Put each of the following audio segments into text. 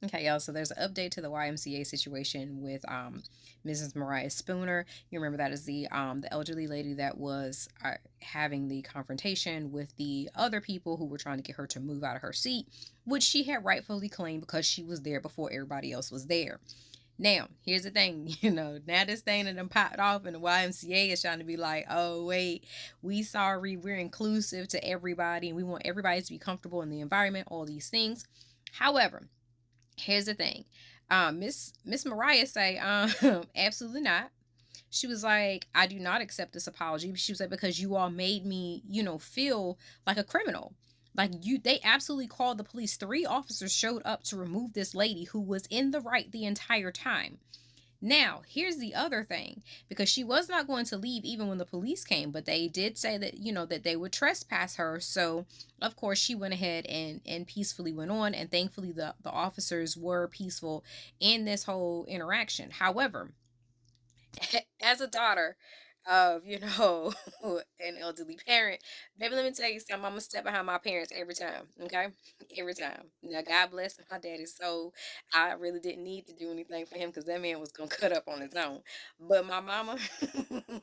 Okay, y'all. So there's an update to the YMCA situation with Mrs. Mariah Spooner. You remember that is the elderly lady that was having the confrontation with the other people who were trying to get her to move out of her seat, which she had rightfully claimed because she was there before everybody else was there. Now, here's the thing, now this thing that done popped off and the YMCA is trying to be like, oh, wait, we're inclusive to everybody and we want everybody to be comfortable in the environment, all these things. However, here's the thing. Miss Mariah say, absolutely not. She was like, I do not accept this apology. She was like, because you all made me, feel like a criminal. Like they absolutely called the police. 3 officers showed up to remove this lady who was in the right the entire time. Now, here's the other thing, because she was not going to leave even when the police came, but they did say that, that they would trespass her. So, of course, she went ahead and peacefully went on. And thankfully, the officers were peaceful in this whole interaction. However, as a daughter of, an elderly parent, baby, let me tell you something. I'm gonna step behind my parents every time. Okay. Every time. Now, God bless my daddy's soul. I really didn't need to do anything for him because that man was gonna cut up on his own. But my mama,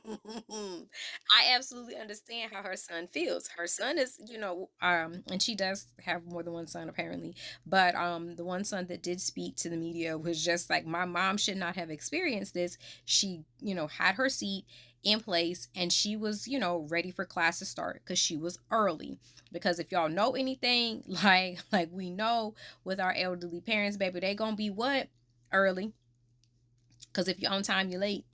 I absolutely understand how her son feels. Her son is, and she does have more than one son apparently, but the one son that did speak to the media was just like, my mom should not have experienced this. She, had her seat in place and she was, ready for class to start because she was early. Because if y'all know anything, like we know with our elderly parents, baby, they gonna be what? Early. Because if you're on time, you're late.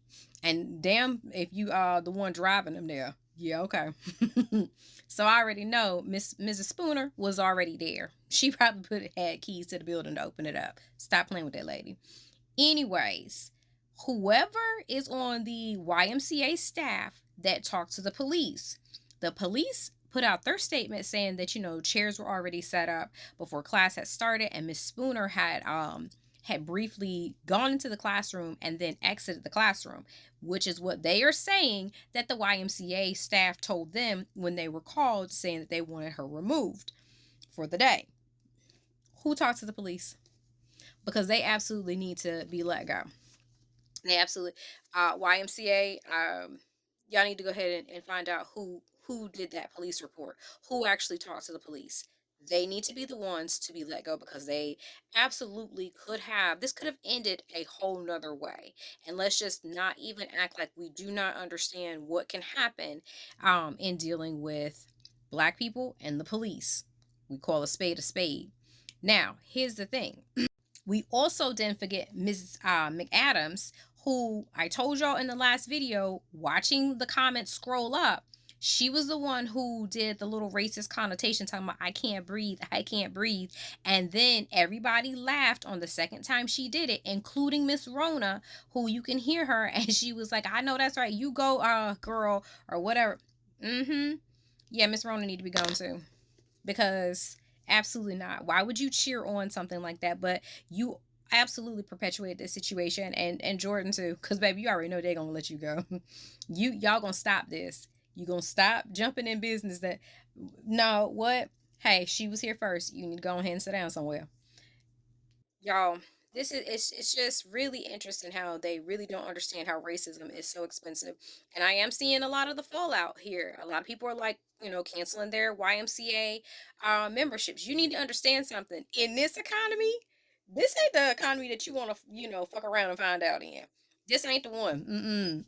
And damn if you are the one driving them there. Yeah, okay. So I already know Mrs. Spooner was already there. She probably had keys to the building to open it up. Stop playing with that lady. Anyways, whoever is on the YMCA staff that talked to the police put out their statement saying that, chairs were already set up before class had started, and Miss Spooner had briefly gone into the classroom and then exited the classroom, which is what they are saying that the YMCA staff told them when they were called, saying that they wanted her removed for the day. Who talked to the police? Because they absolutely need to be let go. They absolutely, YMCA, y'all need to go ahead and find out who did that police report, who actually talked to the police. They need to be the ones to be let go because they absolutely could have ended a whole nother way. And let's just not even act like we do not understand what can happen in dealing with black people and the police. We call a spade a spade. Now, here's the thing. We also didn't forget Ms. McAdams, who I told y'all in the last video, watching the comments scroll up, she was the one who did the little racist connotation talking about, I can't breathe, I can't breathe. And then everybody laughed on the second time she did it, including Ms. Rona, who you can hear her. And she was like, I know that's right. You go, girl, or whatever. Yeah, Ms. Rona need to be gone too. Because absolutely not. Why would you cheer on something like that? But you absolutely perpetuate this situation, and Jordan too, because baby, you already know they're gonna let you go. Y'all gonna stop this. You gonna stop jumping in business that no what? Hey, she was here first. You need to go ahead and sit down somewhere. Y'all, this is it's just really interesting how they really don't understand how racism is so expensive. And I am seeing a lot of the fallout here. A lot of people are like, canceling their YMCA memberships. You need to understand something. In this economy, this ain't the economy that you want to, fuck around and find out in. This ain't the one.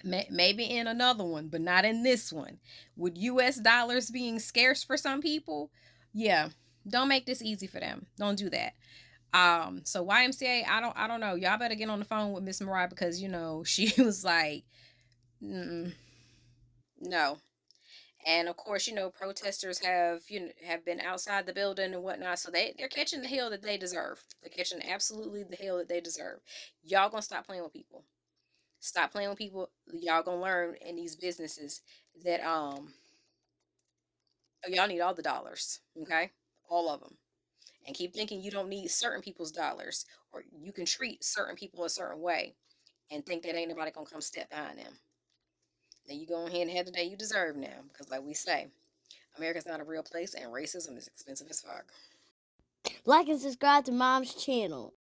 Maybe in another one, but not in this one. With US dollars being scarce for some people, yeah, don't make this easy for them. Don't do that. So YMCA, I don't know. Y'all better get on the phone with Miss Mariah because she was like, no. And of course, protesters have been outside the building and whatnot, so they're catching the hell that they deserve. They're catching absolutely the hell that they deserve. Y'all gonna stop playing with people. Stop playing with people. Y'all gonna learn in these businesses that y'all need all the dollars, okay, all of them. And keep thinking you don't need certain people's dollars, or you can treat certain people a certain way and think that ain't nobody gonna come step behind them. Then you go ahead and have the day you deserve now, because like we say, America's not a real place and racism is expensive as fuck. Like and subscribe to Mom's channel.